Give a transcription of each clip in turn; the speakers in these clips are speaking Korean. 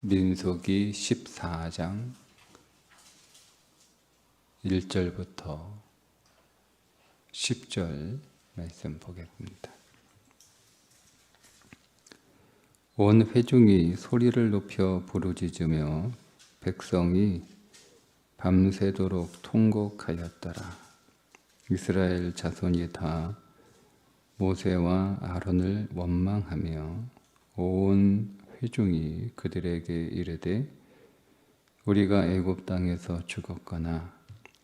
민수기 14장 1절부터 10절 말씀 보겠습니다. 온 회중이 소리를 높여 부르짖으며 백성이 밤새도록 통곡하였더라. 이스라엘 자손이 다 모세와 아론을 원망하며 온 회중이 그들에게 이르되 우리가 애굽 땅에서 죽었거나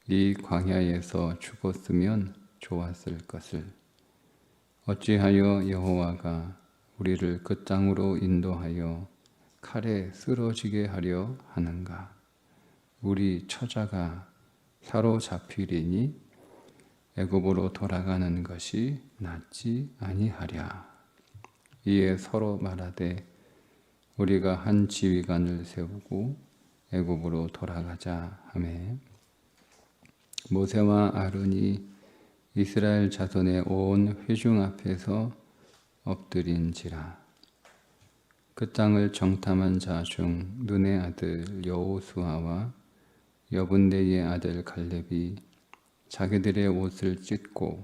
이 광야에서 죽었으면 좋았을 것을 어찌하여 여호와가 우리를 그 땅으로 인도하여 칼에 쓰러지게 하려 하는가? 우리 처자가 사로잡히리니 애굽으로 돌아가는 것이 낫지 아니하랴. 이에 서로 말하되 우리가 한 지휘관을 세우고 애굽으로 돌아가자 하매 모세와 아론이 이스라엘 자손의 온 회중 앞에서 엎드린지라. 그 땅을 정탐한 자 중 눈의 아들 여호수아와 여분네의 아들 갈렙이 자기들의 옷을 찢고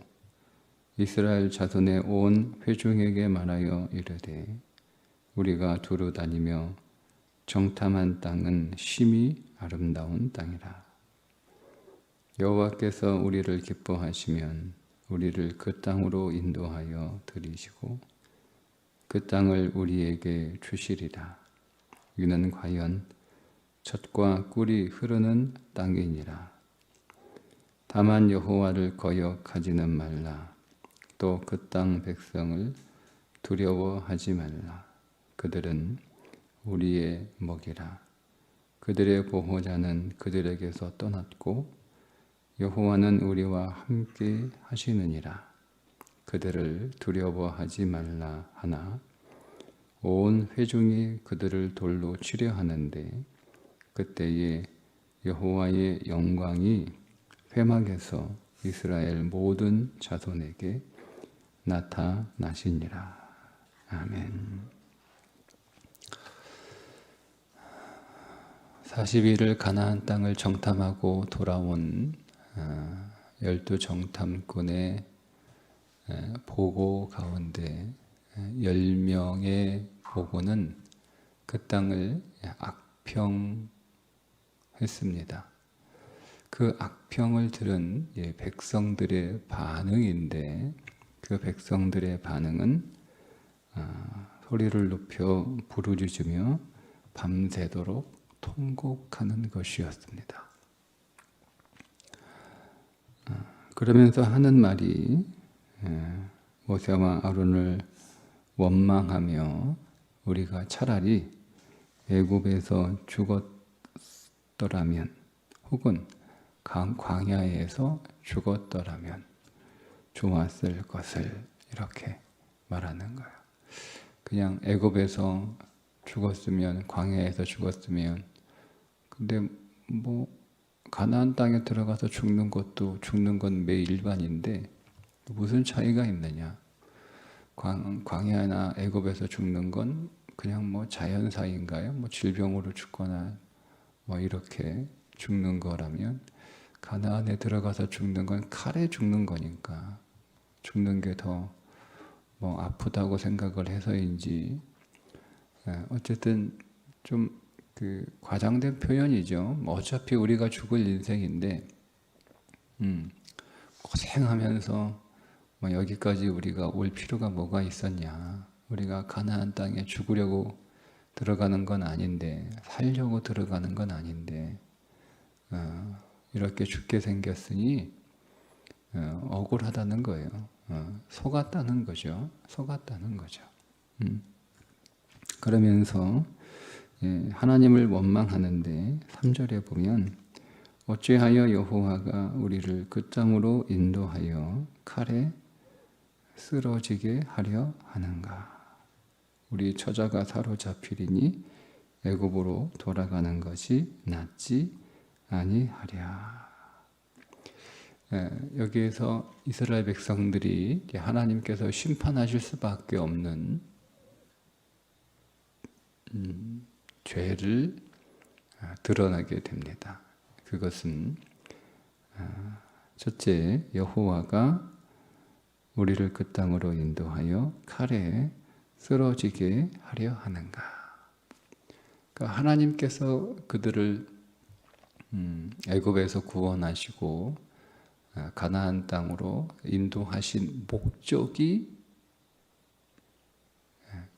이스라엘 자손의 온 회중에게 말하여 이르되 우리가 두루 다니며 정탐한 땅은 심히 아름다운 땅이라. 여호와께서 우리를 기뻐하시면 우리를 그 땅으로 인도하여 들이시고 그 땅을 우리에게 주시리라. 이는 과연 젖과 꿀이 흐르는 땅이니라. 다만 여호와를 거역하지는 말라. 또 그 땅 백성을 두려워하지 말라. 그들은 우리의 먹이라. 그들의 보호자는 그들에게서 떠났고 여호와는 우리와 함께 하시느니라. 그들을 두려워하지 말라 하나 온 회중이 그들을 돌로 치려 하는데 그때에 여호와의 영광이 회막에서 이스라엘 모든 자손에게 나타나시니라. 아멘. 40일을 가나안 땅을 정탐하고 돌아온 12정탐꾼의 보고 가운데 10명의 보고는 그 땅을 악평했습니다. 그 악평을 들은 백성들의 반응인데 그 백성들의 반응은 소리를 높여 부르짖으며 밤새도록 통곡하는 것이었습니다. 그러면서 하는 말이 모세와 아론을 원망하며 우리가 차라리 애굽에서 죽었더라면 혹은 광야에서 죽었더라면 좋았을 것을 이렇게 말하는 거예요. 그냥 애굽에서 죽었으면 광야에서 죽었으면 근데 뭐 가나안 땅에 들어가서 죽는 것도 죽는 건 매일 일반인데 무슨 차이가 있느냐? 광야나 애굽에서 죽는 건 그냥 뭐 자연사인가요? 뭐 질병으로 죽거나 뭐 이렇게 죽는 거라면 가나안에 들어가서 죽는 건 칼에 죽는 거니까 죽는 게 더 뭐 아프다고 생각을 해서인지 어쨌든 좀 그 과장된 표현이죠. 어차피 우리가 죽을 인생인데 고생하면서 뭐 여기까지 우리가 올 필요가 뭐가 있었냐. 우리가 가나안 땅에 죽으려고 들어가는 건 아닌데 살려고 들어가는 건 아닌데 이렇게 죽게 생겼으니 억울하다는 거예요. 속았다는 거죠. 속았다는 거죠. 그러면서 하나님을 원망하는데 3절에 보면 어찌하여 여호와가 우리를 그 땅으로 인도하여 칼에 쓰러지게 하려 하는가? 우리 처자가 사로잡히리니 애굽으로 돌아가는 것이 낫지 아니하랴. 여기에서 이스라엘 백성들이 하나님께서 심판하실 수밖에 없는 죄를 드러나게 됩니다. 그것은 첫째, 여호와가 우리를 그 땅으로 인도하여 칼에 쓰러지게 하려 하는가. 그러니까 하나님께서 그들을 애굽에서 구원하시고 가나안 땅으로 인도하신 목적이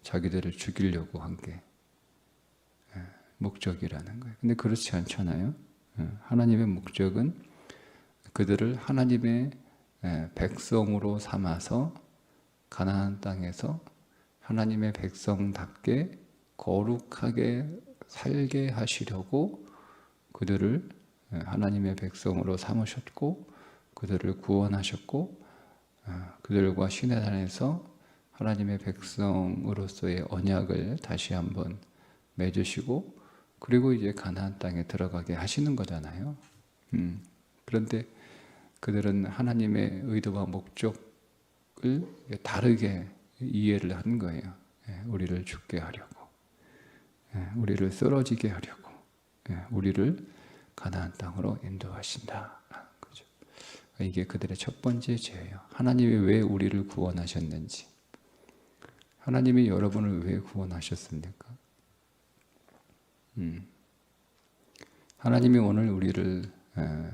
자기들을 죽이려고 한 게 목적이라는 거예요. 근데 그렇지 않잖아요. 하나님의 목적은 그들을 하나님의 백성으로 삼아서 가나안 땅에서 하나님의 백성답게 거룩하게 살게 하시려고 그들을 하나님의 백성으로 삼으셨고 그들을 구원하셨고 그들과 시내산에서 하나님의 백성으로서의 언약을 다시 한번 맺으시고 그리고 이제 가나안 땅에 들어가게 하시는 거잖아요. 그런데 그들은 하나님의 의도와 목적을 다르게 이해를 한 거예요. 우리를 죽게 하려고, 우리를 쓰러지게 하려고, 우리를 가나안 땅으로 인도하신다라는 거죠. 이게 그들의 첫 번째 죄예요. 하나님이 왜 우리를 구원하셨는지, 하나님이 여러분을 왜 구원하셨습니까? 하나님이 오늘 우리를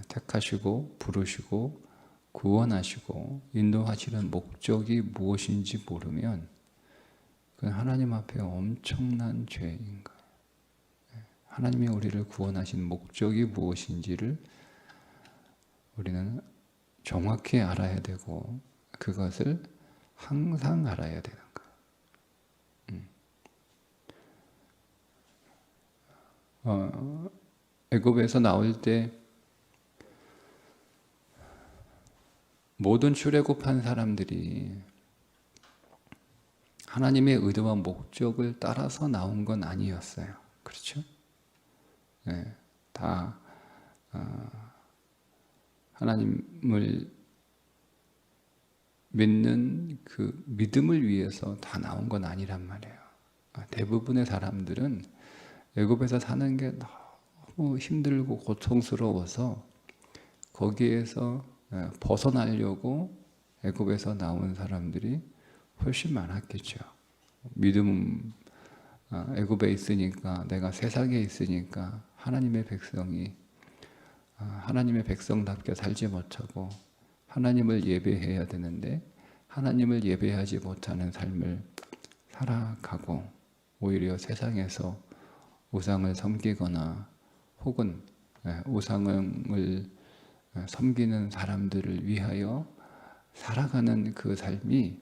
택하시고 부르시고 구원하시고 인도하시는 목적이 무엇인지 모르면 그건 하나님 앞에 엄청난 죄인 거예요. 하나님이 우리를 구원하신 목적이 무엇인지를 우리는 정확히 알아야 되고 그것을 항상 알아야 되는 거예요. 애굽에서 나올 때 모든 출애굽한 사람들이 하나님의 의도와 목적을 따라서 나온 건 아니었어요. 그렇죠? 다 하나님을 믿는 그 믿음을 위해서 다 나온 건 아니란 말이에요. 대부분의 사람들은 애굽에서 사는 게 너무 힘들고 고통스러워서 거기에서 벗어나려고 애굽에서 나온 사람들이 훨씬 많았겠죠. 믿음, 애굽에 있으니까 내가 세상에 있으니까 하나님의 백성이 하나님의 백성답게 살지 못하고 하나님을 예배해야 되는데 하나님을 예배하지 못하는 삶을 살아가고 오히려 세상에서 우상을 섬기거나 혹은 우상을 섬기는 사람들을 위하여 살아가는 그 삶이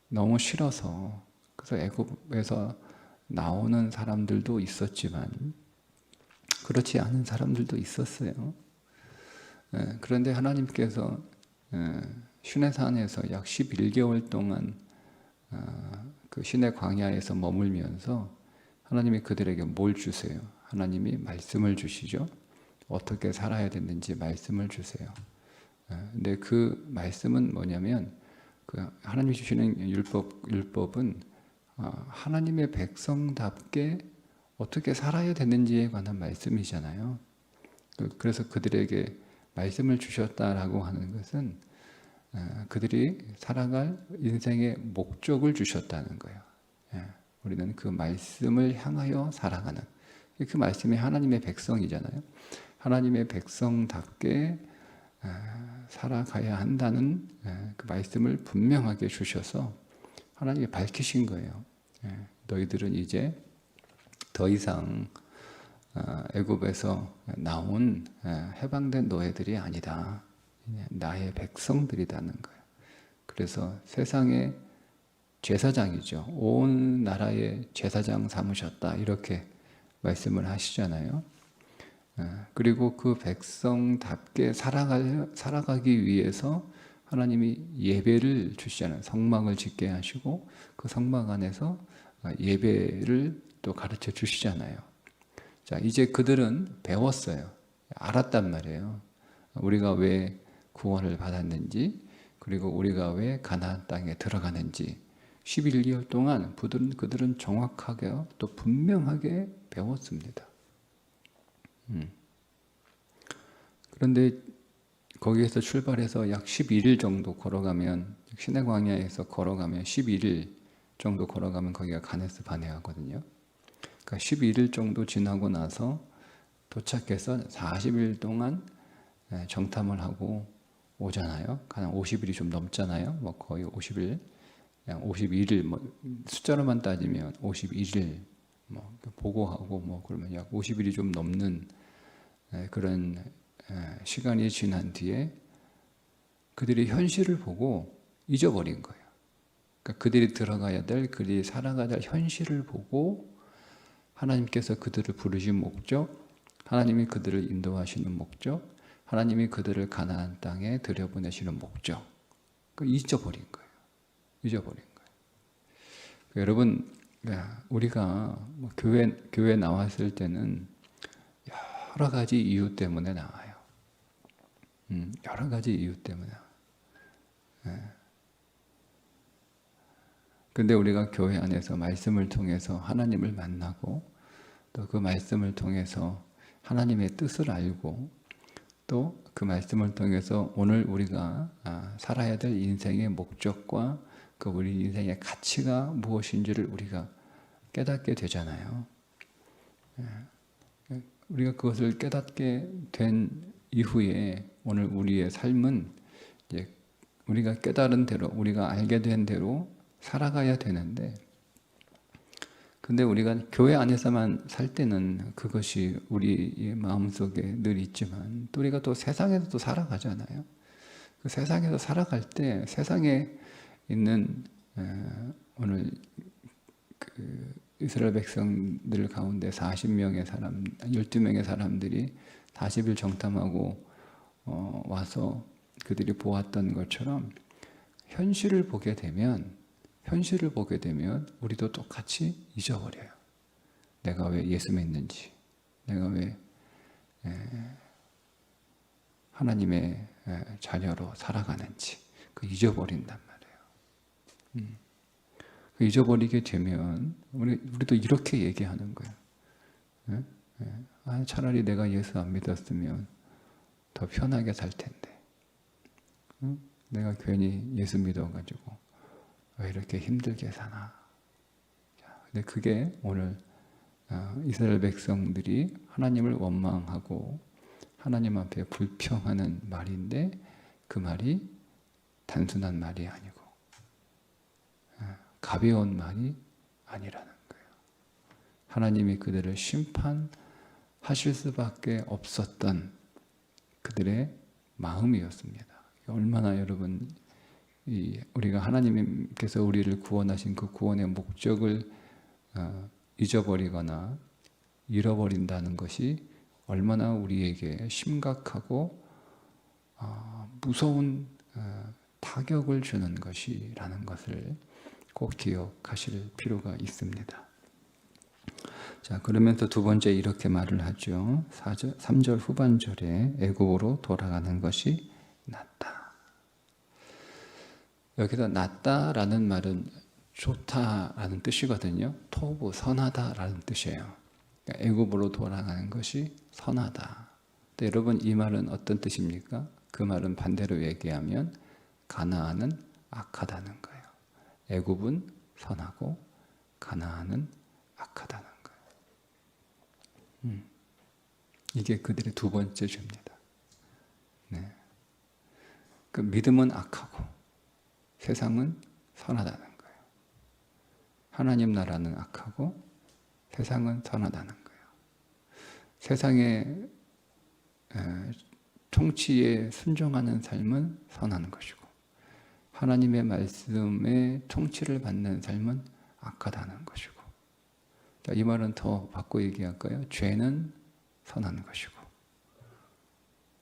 너무 싫어서 그래서 애굽에서 나오는 사람들도 있었지만 그렇지 않은 사람들도 있었어요. 그런데 하나님께서 시내산에서 약 11개월 동안 그 시내 광야에서 머물면서 하나님이 그들에게 뭘 주세요? 하나님이 말씀을 주시죠. 어떻게 살아야 되는지 말씀을 주세요. 근데 그 말씀은 뭐냐면 그 하나님이 주시는 율법은 하나님의 백성답게 어떻게 살아야 되는지에 관한 말씀이잖아요. 그래서 그들에게 말씀을 주셨다라고 하는 것은 그들이 살아갈 인생의 목적을 주셨다는 거예요. 우리는 그 말씀을 향하여 살아가는 그 말씀이 하나님의 백성이잖아요. 하나님의 백성답게 살아가야 한다는 그 말씀을 분명하게 주셔서 하나님이 밝히신 거예요. 너희들은 이제 더 이상 애굽에서 나온 해방된 노예들이 아니다. 나의 백성들이라는 거예요. 그래서 세상의 제사장이죠. 온 나라의 제사장 삼으셨다. 이렇게 말씀을 하시잖아요. 그리고 그 백성답게 살아가기 위해서 하나님이 예배를 주시잖아요. 성막을 짓게 하시고 그 성막 안에서 예배를 또 가르쳐 주시잖아요. 자, 이제 그들은 배웠어요. 알았단 말이에요. 우리가 왜 구원을 받았는지, 그리고 우리가 왜 가나안 땅에 들어가는지, 11개월 동안 그들은 정확하게 또 분명하게 배웠습니다. 그런데 거기에서 출발해서 약 11일 정도 걸어가면, 시내 광야에서 걸어가면 11일 정도 걸어가면 거기가 가네스 바네아거든요. 그러니까 11일 정도 지나고 나서 도착해서 40일 동안 정탐을 하고 오잖아요. 한 50일이 좀 넘잖아요. 뭐 거의 50일, 51일, 뭐 숫자로만 따지면 51일 뭐 보고하고 뭐 그러면 약 50일이 좀 넘는 그런 시간이 지난 뒤에 그들이 현실을 보고 잊어버린 거예요. 그러니까 그들이 들어가야 될, 그들이 살아가야 될 현실을 보고 하나님께서 그들을 부르신 목적, 하나님이 그들을 인도하시는 목적, 하나님이 그들을 가나안 땅에 들여보내시는 목적, 잊어버린 거예요. 잊어버린 거예요. 여러분, 우리가 교회 나왔을 때는 여러 가지 이유 때문에 나와요. 여러 가지 이유 때문에. 근데 우리가 교회 안에서 말씀을 통해서 하나님을 만나고 또 그 말씀을 통해서 하나님의 뜻을 알고 또 그 말씀을 통해서 오늘 우리가 살아야 될 인생의 목적과 그 우리 인생의 가치가 무엇인지를 우리가 깨닫게 되잖아요. 우리가 그것을 깨닫게 된 이후에 오늘 우리의 삶은 이제 우리가 깨달은 대로, 우리가 알게 된 대로 살아가야 되는데, 근데 우리가 교회 안에서만 살 때는 그것이 우리의 마음속에 늘 있지만 또 우리가 또 세상에서도 살아가잖아요. 그 세상에서 살아갈 때 세상에 있는 오늘 그 이스라엘 백성들 가운데 40명의 사람, 12명의 사람들이 40일 정탐하고 와서 그들이 보았던 것처럼 현실을 보게 되면 우리도 똑같이 잊어버려요. 내가 왜 예수 믿는지, 내가 왜 하나님의 자녀로 살아가는지 잊어버린단 말이에요. 잊어버리게 되면 우리도 이렇게 얘기하는 거예요. 차라리 내가 예수 안 믿었으면 더 편하게 살 텐데. 내가 괜히 예수 믿어가지고 왜 이렇게 힘들게 사나. 근데 그게 오늘 이스라엘 백성들이 하나님을 원망하고 하나님 앞에 불평하는 말인데 그 말이 단순한 말이 아니고 가벼운 말이 아니라는 거예요. 하나님이 그들을 심판하실 수밖에 없었던 그들의 마음이었습니다. 얼마나 여러분 우리가 하나님께서 우리를 구원하신 그 구원의 목적을 잊어버리거나 잃어버린다는 것이 얼마나 우리에게 심각하고 무서운 타격을 주는 것이라는 것을 꼭 기억하실 필요가 있습니다. 자, 그러면서 두 번째 이렇게 말을 하죠. 3절 후반절에 애굽으로 돌아가는 것이 낫다. 여기서 낫다라는 말은 좋다라는 뜻이거든요. 토부, 선하다라는 뜻이에요. 그러니까 애굽으로 돌아가는 것이 선하다. 근데 여러분 이 말은 어떤 뜻입니까? 그 말은 반대로 얘기하면 가나안은 악하다는 거예요. 애굽은 선하고 가나안은 악하다는 거예요. 이게 그들의 두 번째 죄입니다. 네. 그 믿음은 악하고 세상은 선하다는 거예요. 하나님 나라는 악하고 세상은 선하다는 거예요. 세상의 통치에 순종하는 삶은 선한 것이고 하나님의 말씀에 통치를 받는 삶은 악하다는 것이고, 이 말은 더 바꿔 얘기할까요? 죄는 선한 것이고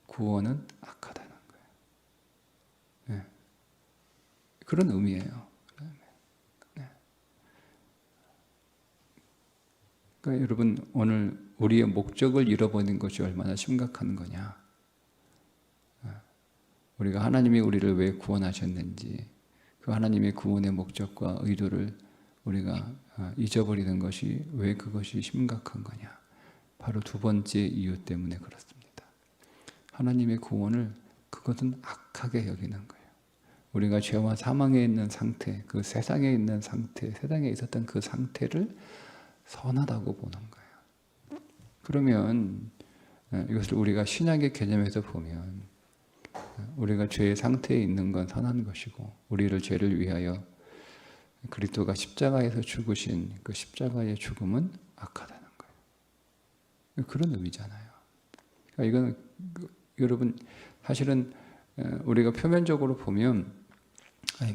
구원은 악하다는 거예요. 네. 그런 의미예요. 네. 그러니까 여러분 오늘 우리의 목적을 잃어버린 것이 얼마나 심각한 거냐. 우리가 하나님이 우리를 왜 구원하셨는지 그 하나님의 구원의 목적과 의도를 우리가 잊어버리는 것이 왜 그것이 심각한 거냐? 바로 두 번째 이유 때문에 그렇습니다. 하나님의 구원을 그것은 악하게 여기는 거예요. 우리가 죄와 사망에 있는 상태, 그 세상에 있는 상태, 세상에 있었던 그 상태를 선하다고 보는 거예요. 그러면 이것을 우리가 신약의 개념에서 보면 우리가 죄의 상태에 있는 건 선한 것이고 우리를 죄를 위하여 그리스도가 십자가에서 죽으신 그 십자가의 죽음은 악하다는 거예요. 그런 의미잖아요. 그러니까 이건 여러분 사실은 우리가 표면적으로 보면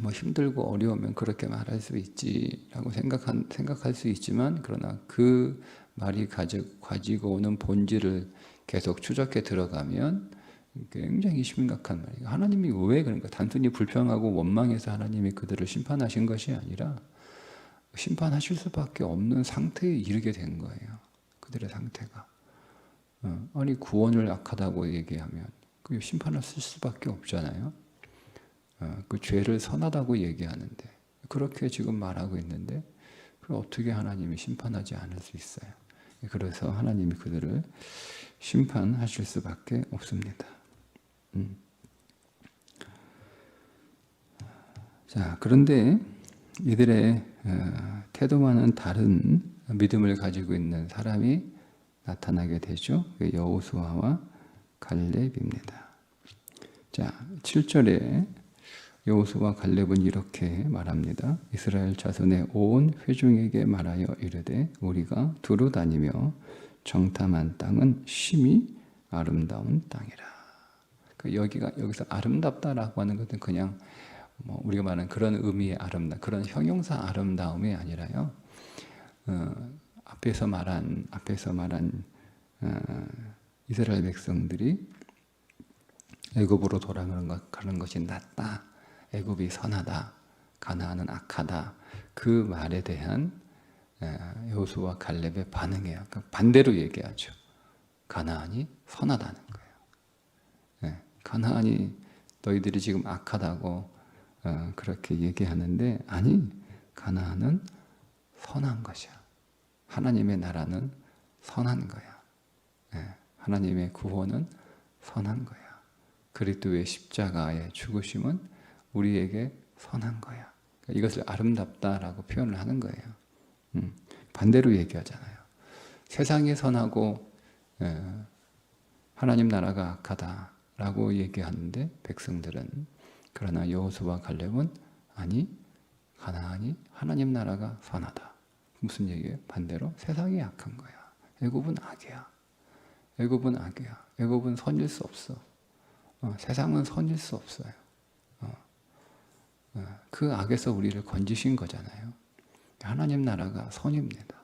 뭐 힘들고 어려우면 그렇게 말할 수 있지라고 생각할 수 있지만 그러나 그 말이 가지고 오는 본질을 계속 추적해 들어가면 굉장히 심각한 말이에요. 하나님이 왜 그런가? 단순히 불평하고 원망해서 하나님이 그들을 심판하신 것이 아니라 심판하실 수밖에 없는 상태에 이르게 된 거예요. 그들의 상태가. 아니 구원을 악하다고 얘기하면 그 심판하실 수밖에 없잖아요. 그 죄를 선하다고 얘기하는데 그렇게 지금 말하고 있는데 그럼 어떻게 하나님이 심판하지 않을 수 있어요? 그래서 하나님이 그들을 심판하실 수밖에 없습니다. 자, 그런데 이들의 태도와는 다른 믿음을 가지고 있는 사람이 나타나게 되죠. 여호수아와 갈렙입니다. 자, 7절에 여호수아와 갈렙은 이렇게 말합니다. 이스라엘 자손의 온 회중에게 말하여 이르되 우리가 두루 다니며 정탐한 땅은 심히 아름다운 땅이라. 여기서 아름답다라고 하는 것은 그냥 우리가 말하는 그런 의미의 그런 형용사 아름다움이 아니라요. 앞에서 말한 이스라엘 백성들이 애굽으로 돌아가는 것이 낫다. 애굽이 선하다. 가나안은 악하다. 그 말에 대한 여호수아와 갈렙의 반응이에요. 그러니까 반대로 얘기하죠. 가나안이 선하다는 거예요. 가나안이 너희들이 지금 악하다고 그렇게 얘기하는데 아니, 가나안은 선한 것이야. 하나님의 나라는 선한 거야. 하나님의 구원은 선한 거야. 그리스도의 십자가의 죽으심은 우리에게 선한 거야. 이것을 아름답다라고 표현을 하는 거예요. 반대로 얘기하잖아요. 세상이 선하고 하나님 나라가 악하다라고 얘기하는데 백성들은, 그러나 여호수아와 갈렙은 아니, 가나안이 하나님 나라가 선하다. 무슨 얘기예요? 반대로 세상이 악한 거야. 애굽은 악이야. 애굽은 악이야. 애굽은 선일 수 없어. 세상은 선일 수 없어요. 그 악에서 우리를 건지신 거잖아요. 하나님 나라가 선입니다.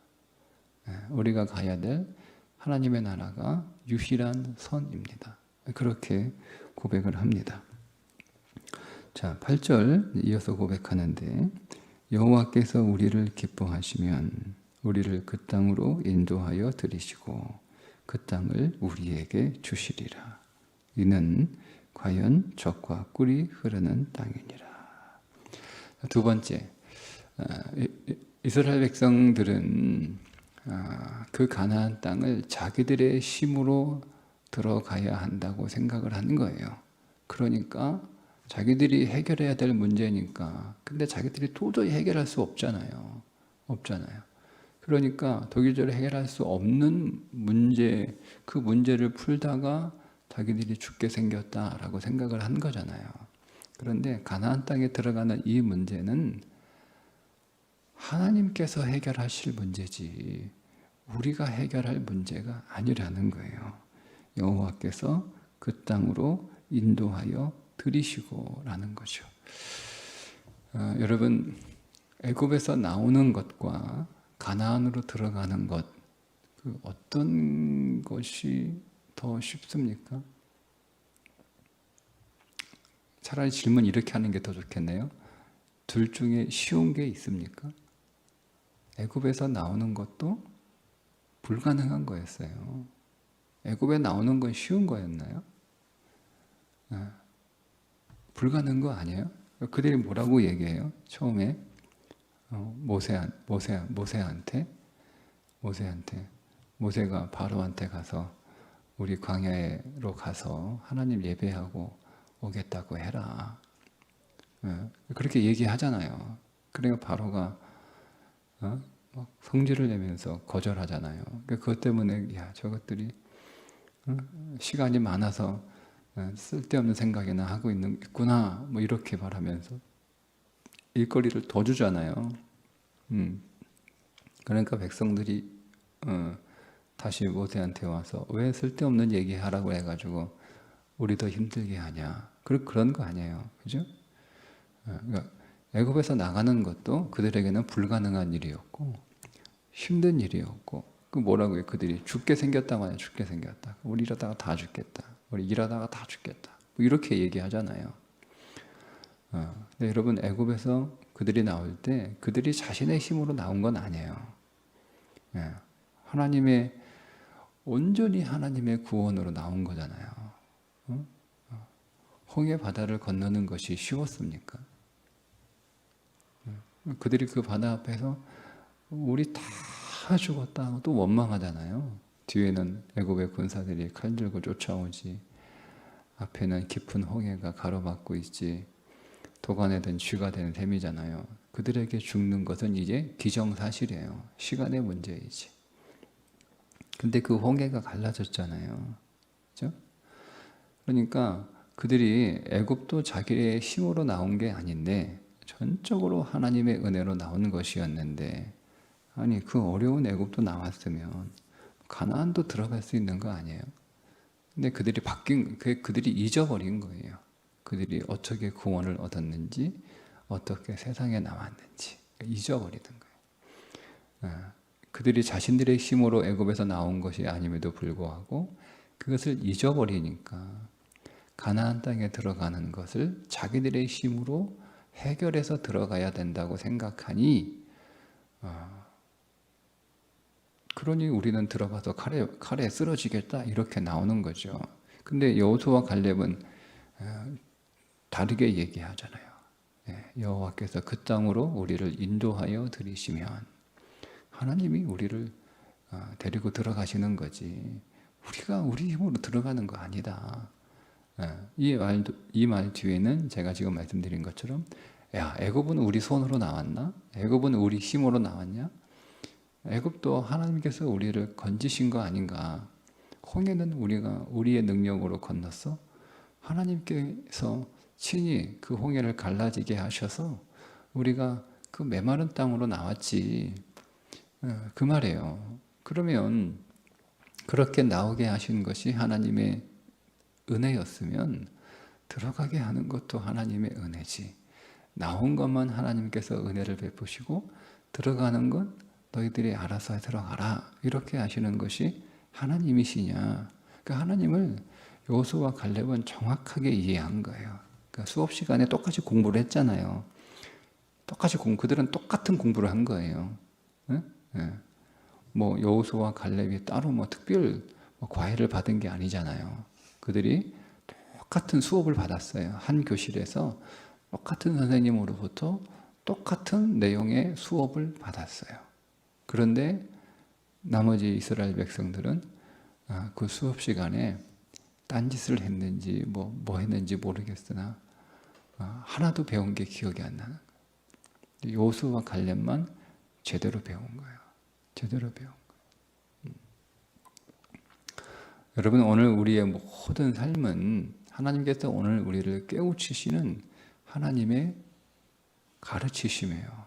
우리가 가야 될 하나님의 나라가 유일한 선입니다. 그렇게 고백을 합니다. 자, 8절 이어서 고백하는데 여호와께서 우리를 기뻐하시면 우리를 그 땅으로 인도하여 들이시고 그 땅을 우리에게 주시리라. 이는 과연 젖과 꿀이 흐르는 땅이니라. 두 번째, 이스라엘 백성들은 그 가나안 땅을 자기들의 힘으로 들어가야 한다고 생각을 하는 거예요. 그러니까 자기들이 해결해야 될 문제니까. 근데 자기들이 도저히 해결할 수 없잖아요. 그러니까 도기적으로 해결할 수 없는 문제, 그 문제를 풀다가 자기들이 죽게 생겼다라고 생각을 한 거잖아요. 그런데 가나안 땅에 들어가는 이 문제는 하나님께서 해결하실 문제지 우리가 해결할 문제가 아니라는 거예요. 여호와께서 그 땅으로 인도하여 들이시고라는 거죠. 여러분, 애굽에서 나오는 것과 가나안으로 들어가는 것, 그 어떤 것이 더 쉽습니까? 차라리 질문 이렇게 하는 게 더 좋겠네요. 둘 중에 쉬운 게 있습니까? 애굽에서 나오는 것도 불가능한 거였어요. 애굽에 나오는 건 쉬운 거였나요? 불가능한 거 아니에요? 그들이 뭐라고 얘기해요? 처음에 모세한테 모세가 바로한테 가서 우리 광야로 가서 하나님 예배하고 오겠다고 해라. 그렇게 얘기하잖아요. 그러니까 바로가 막 성질을 내면서 거절하잖아요. 그것 때문에 야 저것들이 시간이 많아서 쓸데없는 생각이나 하고 있구나 뭐 이렇게 말하면서 일거리를 더 주잖아요. 그러니까 백성들이 다시 모세한테 와서 왜 쓸데없는 얘기하라고 해가지고 우리 더 힘들게 하냐. 그런 거 아니에요. 그죠? 그러니까 애굽에서 나가는 것도 그들에게는 불가능한 일이었고 힘든 일이었고 그 뭐라고 해요? 그들이 죽게 생겼다고 하냐. 죽게 생겼다. 우리 이러다가 다 죽겠다. 우리 일하다가 다 죽겠다. 뭐 이렇게 얘기하잖아요. 근데 여러분 애굽에서 그들이 나올 때 그들이 자신의 힘으로 나온 건 아니에요. 하나님의 온전히 하나님의 구원으로 나온 거잖아요. 홍해 바다를 건너는 것이 쉬웠습니까? 그들이 그 바다 앞에서 우리 다 죽었다 또 원망하잖아요. 뒤에는 애굽의 군사들이 칼 들고 쫓아오지. 앞에는 깊은 홍해가 가로막고 있지. 도관에 든 쥐가 된 셈이잖아요. 그들에게 죽는 것은 이제 기정사실이에요. 시간의 문제이지. 근데 그 홍해가 갈라졌잖아요. 그죠? 그러니까 그들이 애굽도 자기의 힘으로 나온 게 아닌데 전적으로 하나님의 은혜로 나온 것이었는데 아니 그 어려운 애굽도 나왔으면 가나안도 들어갈 수 있는 거 아니에요? 근데 그들이 잊어버린 거예요. 그들이 어떻게 구원을 얻었는지 어떻게 세상에 나왔는지 잊어버리는 거예요. 그들이 자신들의 힘으로 애굽에서 나온 것이 아님에도 불구하고 그것을 잊어버리니까 가나안 땅에 들어가는 것을 자기들의 힘으로 해결해서 들어가야 된다고 생각하니 그러니 우리는 들어가서 칼에 쓰러지겠다 이렇게 나오는 거죠. 근데 여호수아와 갈렙은 다르게 얘기하잖아요. 여호와께서 그 땅으로 우리를 인도하여 들이시면 하나님이 우리를 데리고 들어가시는 거지 우리가 우리 힘으로 들어가는 거 아니다. 이 말 뒤에는 제가 지금 말씀드린 것처럼 야 애굽은 우리 손으로 나왔나? 애굽은 우리 힘으로 나왔냐? 애굽도 하나님께서 우리를 건지신 거 아닌가? 홍해는 우리의 능력으로 건넜어? 하나님께서 친히 그 홍해를 갈라지게 하셔서 우리가 그 메마른 땅으로 나왔지. 그 말이에요. 그러면 그렇게 나오게 하신 것이 하나님의 은혜였으면 들어가게 하는 것도 하나님의 은혜지. 나온 것만 하나님께서 은혜를 베푸시고 들어가는 건 너희들이 알아서 들어가라 이렇게 하시는 것이 하나님이시냐. 그러니까 하나님을 여호수아와 갈렙은 정확하게 이해한 거예요. 그러니까 수업 시간에 똑같이 공부를 했잖아요. 그들은 똑같은 공부를 한 거예요. 뭐 여호수아와 갈렙이 따로 뭐 특별 과외를 받은 게 아니잖아요. 그들이 똑같은 수업을 받았어요. 한 교실에서 똑같은 선생님으로부터 똑같은 내용의 수업을 받았어요. 그런데 나머지 이스라엘 백성들은 그 수업 시간에 딴짓을 했는지 뭐 했는지 모르겠으나 하나도 배운 게 기억이 안 나는 거예요. 여호수아와 갈렙만 제대로 배운 거예요. 제대로 배운 거예요. 여러분 오늘 우리의 모든 삶은 하나님께서 오늘 우리를 깨우치시는 하나님의 가르치심이에요.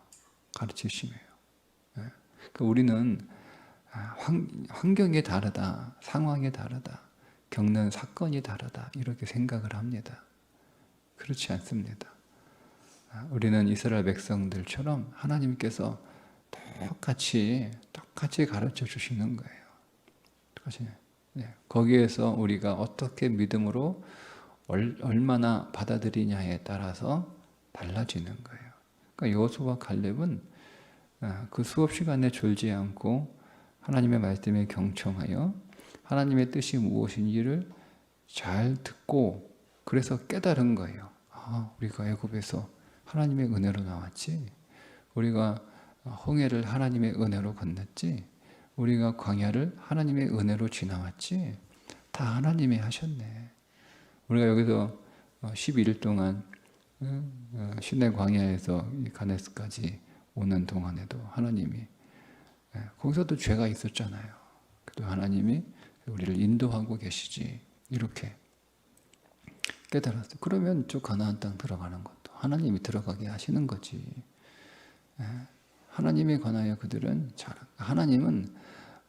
가르치심이에요. 그러니까 우리는 환경이 다르다, 상황이 다르다, 겪는 사건이 다르다 이렇게 생각을 합니다. 그렇지 않습니다. 우리는 이스라엘 백성들처럼 하나님께서 똑같이 가르쳐 주시는 거예요. 똑같이. 거기에서 우리가 어떻게 믿음으로 얼마나 받아들이냐에 따라서 달라지는 거예요. 그러니까 여호수아와 갈렙은 그 수업 시간에 졸지 않고 하나님의 말씀에 경청하여 하나님의 뜻이 무엇인지를 잘 듣고 그래서 깨달은 거예요. 우리가 애굽에서 하나님의 은혜로 나왔지. 우리가 홍해를 하나님의 은혜로 건넜지. 우리가 광야를 하나님의 은혜로 지나왔지. 다 하나님이 하셨네. 우리가 여기서 12일 동안 시내 광야에서 가네스까지 오는 동안에도 하나님이, 거기서도 죄가 있었잖아요. 그래도 하나님이 우리를 인도하고 계시지. 이렇게 깨달았어요. 그러면 저 가나안 땅 들어가는 것도 하나님이 들어가게 하시는 거지. 하나님에 관하여 그들은 하나님은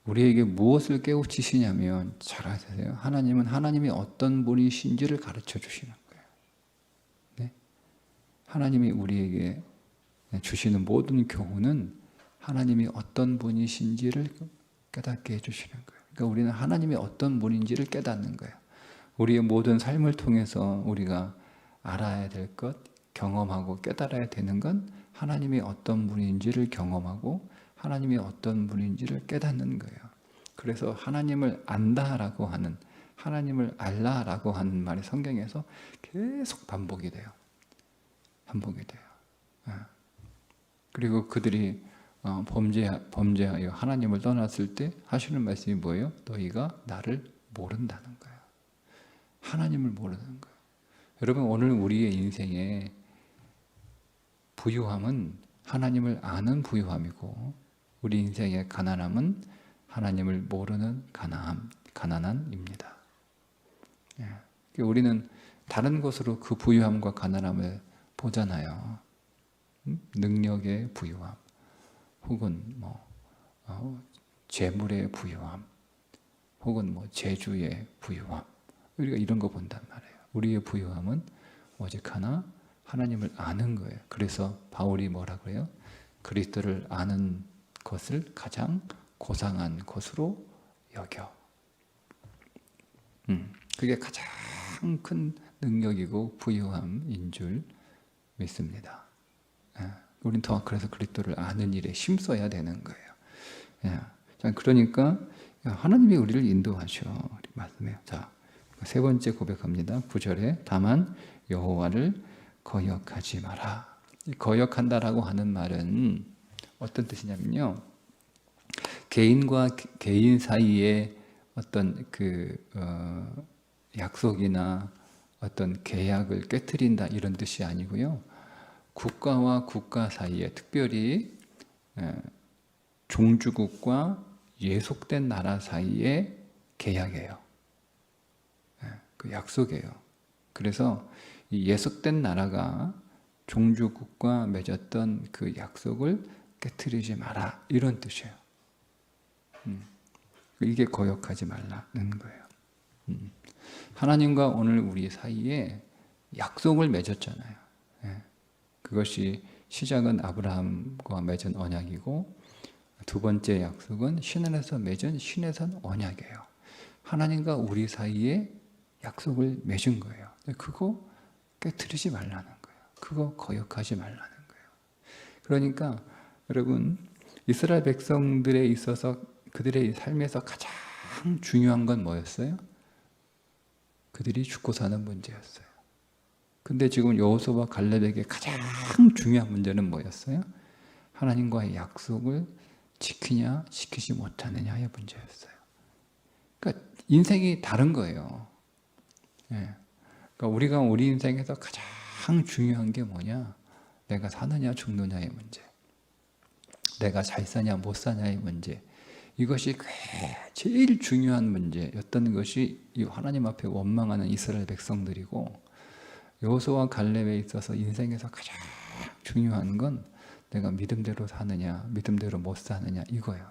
우리에게 무엇을 깨우치시냐면, 잘 아세요? 하나님은 하나님이 어떤 분이신지를 가르쳐 주시는 거예요. 네? 하나님이 우리에게 주시는 모든 교훈은 하나님이 어떤 분이신지를 깨닫게 해주시는 거예요. 그러니까 우리는 하나님이 어떤 분인지를 깨닫는 거예요. 우리의 모든 삶을 통해서 우리가 알아야 될 것, 경험하고 깨달아야 되는 건 하나님이 어떤 분인지를 경험하고 하나님이 어떤 분인지를 깨닫는 거예요. 그래서 하나님을 안다라고 하는, 하나님을 알라라고 하는 말이 성경에서 계속 반복이 돼요. 반복이 돼요. 그리고 그들이 범죄하여 하나님을 떠났을 때 하시는 말씀이 뭐예요? 너희가 나를 모른다는 거예요. 하나님을 모르는 거예요. 여러분, 오늘 우리의 인생에 부유함은 하나님을 아는 부유함이고, 우리 인생의 가난함은 하나님을 모르는 가난함입니다. 우리는 다른 것으로 그 부유함과 가난함을 보잖아요. 능력의 부유함, 혹은 재물의 부유함, 혹은 재주의 부유함, 우리가 이런 거 본단 말이에요. 우리의 부유함은 오직 하나, 하나님을 아는 거예요. 그래서 바울이 뭐라 그래요? 그리스도를 아는 것을 가장 고상한 것으로 여겨. 그게 가장 큰 능력이고 부유함인 줄 믿습니다. 우린 더 그래서 그리스도를 아는 일에 힘써야 되는 거예요. 그러니까 하나님이 우리를 인도하셔. 말씀해요. 자, 세 번째 고백합니다. 9절에 다만 여호와를 거역하지 마라. 거역한다라고 하는 말은 어떤 뜻이냐면요, 개인과 개인 사이에 어떤 약속이나 어떤 계약을 깨트린다 이런 뜻이 아니고요, 국가와 국가 사이에, 특별히 종주국과 예속된 나라 사이의 계약이에요. 그 약속이에요. 그래서 이 예속된 나라가 종주국과 맺었던 그 약속을 깨트리지 마라 이런 뜻이에요. 이게 거역하지 말라는 거예요. 하나님과 오늘 우리 사이에 약속을 맺었잖아요. 그것이 시작은 아브라함과 맺은 언약이고, 두 번째 약속은 신안에서 맺은 신의 언약이에요. 하나님과 우리 사이에 약속을 맺은 거예요. 그거 깨트리지 말라는 거예요. 그거 거역하지 말라는 거예요. 그러니까 여러분, 이스라엘 백성들에 있어서 그들의 삶에서 가장 중요한 건 뭐였어요? 그들이 죽고 사는 문제였어요. 근데 지금 여호수아와 갈렙에게 가장 중요한 문제는 뭐였어요? 하나님과의 약속을 지키냐 지키지 못하느냐의 문제였어요. 그러니까 인생이 다른 거예요. 그러니까 우리가 우리 인생에서 가장 중요한 게 뭐냐? 내가 사느냐 죽느냐의 문제, 내가 잘 사냐 못 사냐의 문제, 이것이 제일 중요한 문제였던 것이 이 하나님 앞에 원망하는 이스라엘 백성들이고, 여호수아와 갈렙에 있어서 인생에서 가장 중요한 건 내가 믿음대로 사느냐 믿음대로 못 사느냐 이거예요.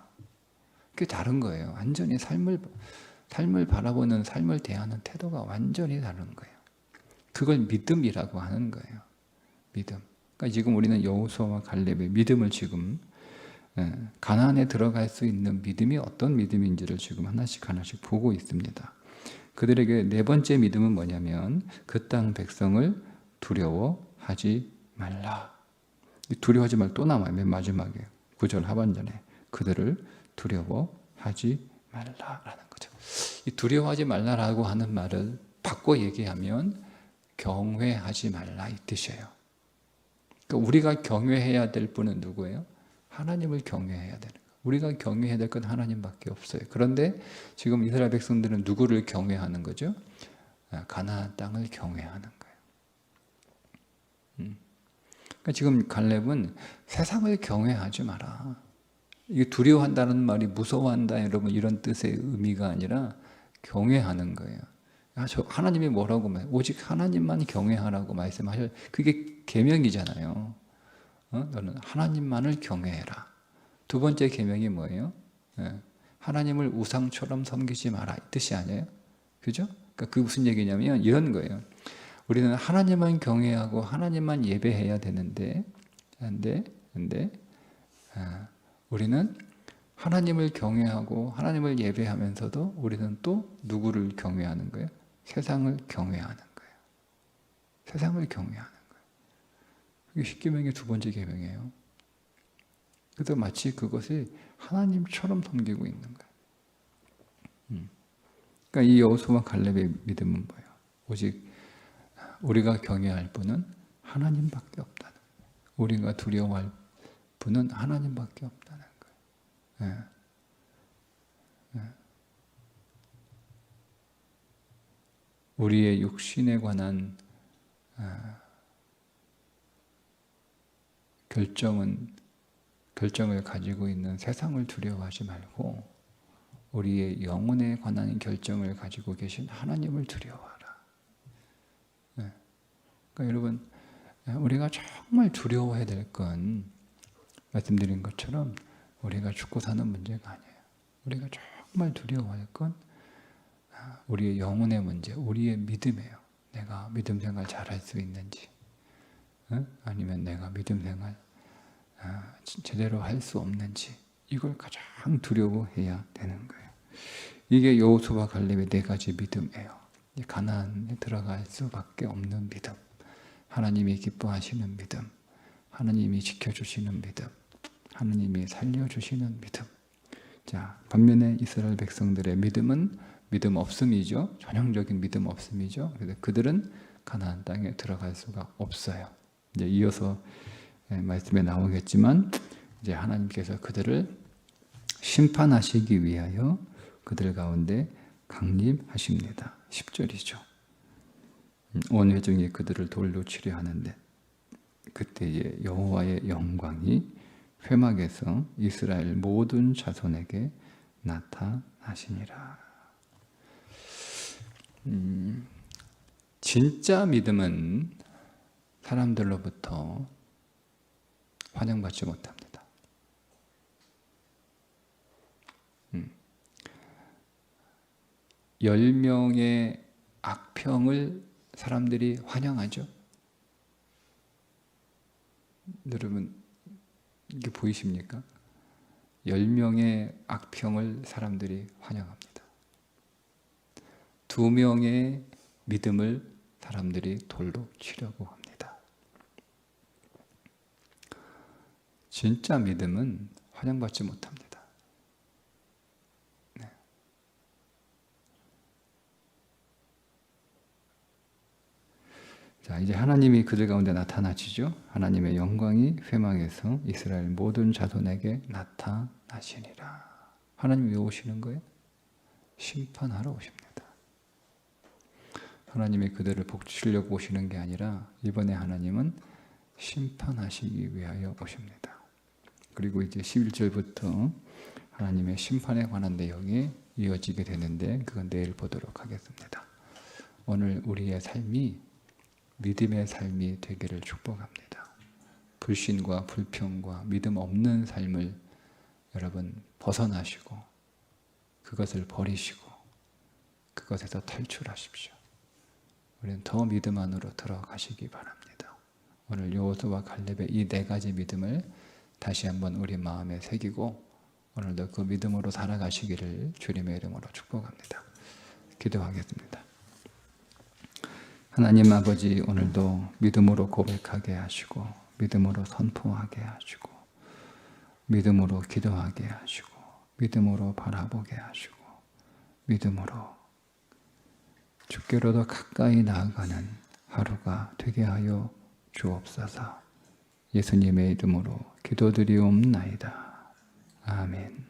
그게 다른 거예요. 완전히 삶을 바라보는, 삶을 대하는 태도가 완전히 다른 거예요. 그걸 믿음이라고 하는 거예요. 믿음. 그러니까 지금 우리는 여호수아와 갈렙의 믿음을 지금, 가나안에 들어갈 수 있는 믿음이 어떤 믿음인지를 지금 하나씩 보고 있습니다. 그들에게 네 번째 믿음은 뭐냐면 그 땅 백성을 두려워하지 말라. 두려워하지 말 또 나와요. 맨 마지막에 9절 하반전에 그들을 두려워하지 말라라는 거죠. 이 두려워하지 말라라고 하는 말을 바꿔 얘기하면 경외하지 말라 이 뜻이에요. 그러니까 우리가 경외해야 될 분은 누구예요? 하나님을 경외해야 되는 거예요. 우리가 경외해야 될 건 하나님밖에 없어요. 그런데 지금 이스라엘 백성들은 누구를 경외하는 거죠? 가나안 땅을 경외하는 거예요. 그러니까 지금 갈렙은 세상을 경외하지 마라. 이게 두려워한다는 말이 무서워한다 여러분 이런 뜻의 의미가 아니라 경외하는 거예요. 저 하나님이 뭐라고 오직 하나님만 경외하라고 말씀하셔. 그게 계명이잖아요. 너는 하나님만을 경외해라. 두 번째 계명이 뭐예요? 하나님을 우상처럼 섬기지 마라 이 뜻이 아니에요? 그죠? 그러니까 그 무슨 얘기냐면 이런 거예요. 우리는 하나님만 경외하고 하나님만 예배해야 되는데 근데 우리는 하나님을 경외하고 하나님을 예배하면서도 우리는 또 누구를 경외하는 거예요? 세상을 경외하는 거예요. 세상을 경외하는 거예요. 그게 십계명의 두 번째 계명이에요. 그래서 마치 그것이 하나님처럼 섬기고 있는 거예요. 그러니까 이 여호수아와 갈렙의 믿음은 뭐예요? 오직 우리가 경외할 분은 하나님밖에 없다는 거예요. 우리가 두려워할 분은 하나님밖에 없다는 거예요. 우리의 육신에 관한 결정을 가지고 있는 세상을 두려워하지 말고 우리의 영혼에 관한 결정을 가지고 계신 하나님을 두려워하라. 그러니까 여러분 우리가 정말 두려워해야 될 건 말씀드린 것처럼 우리가 죽고 사는 문제가 아니에요. 우리가 정말 두려워할 건 우리의 영혼의 문제, 우리의 믿음이에요. 내가 믿음 생활 잘할 수 있는지, 아니면 내가 믿음 생활 제대로 할 수 없는지, 이걸 가장 두려워해야 되는 거예요. 이게 여호수아와 갈렙의 네 가지 믿음이에요. 가나안에 들어갈 수밖에 없는 믿음, 하나님이 기뻐하시는 믿음, 하나님이 지켜주시는 믿음, 하나님이 살려주시는 믿음. 자, 반면에 이스라엘 백성들의 믿음은 믿음 없음이죠. 전형적인 믿음 없음이죠. 그래서 그들은 가나안 땅에 들어갈 수가 없어요. 이제 이어서 말씀에 나오겠지만 이제 하나님께서 그들을 심판하시기 위하여 그들 가운데 강림하십니다. 10절이죠. 온 회중이 그들을 돌로 치려 하는데 그때에 여호와의 영광이 회막에서 이스라엘 모든 자손에게 나타나시니라. 진짜 믿음은 사람들로부터 환영받지 못합니다. 10명의 악평을 사람들이 환영하죠. 여러분 이게 보이십니까? 10명의 악평을 사람들이 환영합니다. 2명의 믿음을 사람들이 돌로 치려고 합니다. 진짜 믿음은 환영받지 못합니다. 네. 자, 이제 하나님이 그들 가운데 나타나시죠. 하나님의 영광이 회막에서 이스라엘 모든 자손에게 나타나시니라. 하나님이 왜 오시는 거예요? 심판하러 오십니다. 하나님이 그들을 복주시려고 오시는 게 아니라 이번에 하나님은 심판하시기 위하여 오십니다. 그리고 이제 11절부터 하나님의 심판에 관한 내용이 이어지게 되는데 그건 내일 보도록 하겠습니다. 오늘 우리의 삶이 믿음의 삶이 되기를 축복합니다. 불신과 불평과 믿음 없는 삶을 여러분 벗어나시고 그것을 버리시고 그것에서 탈출하십시오. 우리는 더 믿음 안으로 들어가시기 바랍니다. 오늘 여호수아와 갈렙의 이 네 가지 믿음을 다시 한번 우리 마음에 새기고 오늘도 그 믿음으로 살아가시기를 주님의 이름으로 축복합니다. 기도하겠습니다. 하나님 아버지, 오늘도 믿음으로 고백하게 하시고 믿음으로 선포하게 하시고 믿음으로 기도하게 하시고 믿음으로 바라보게 하시고 믿음으로 주께로 더 가까이 나아가는 하루가 되게 하여 주옵소서. 예수님의 이름으로 기도드리옵나이다. 아멘.